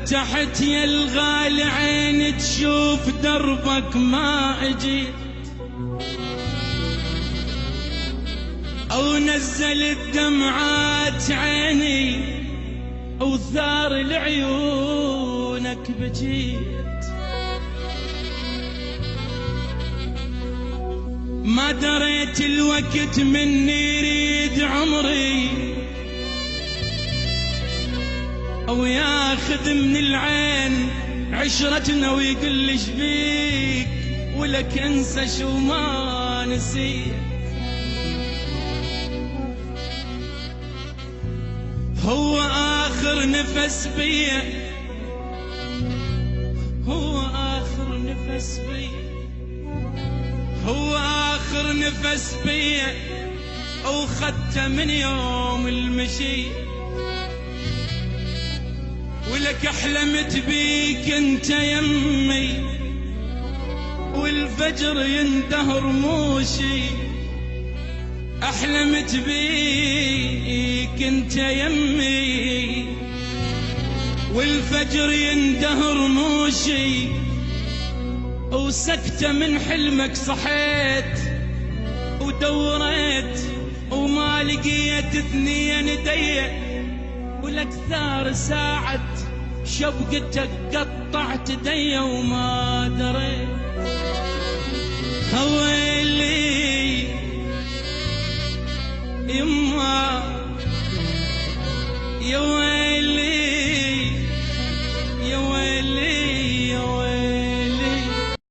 فتحت يا الغالي عيني تشوف دربك ما اجيت، او نزلت دمعات عيني او ثار لعيونك بجيت. ما دريت الوقت مني يريد عمري او ياخذ من العين عشرتنا ويقول لي شبيك ولك انسى شو ما نسيت. هو آخر نفس بيا، هو آخر نفس بيا، هو آخر نفس بيا، وخدته من يوم المشي. ولك أحلمت بيك انت يمي والفجر يندهر موشي. أحلمت بيك انت يمي والفجر يندهر موشي. وسكتة من حلمك صحيت ودوريت وما لقيت اثنين دية. ولك ثار ساعة شبقتك قطعت دي وما دريت. ويلي يما يا ويلي يا ويلي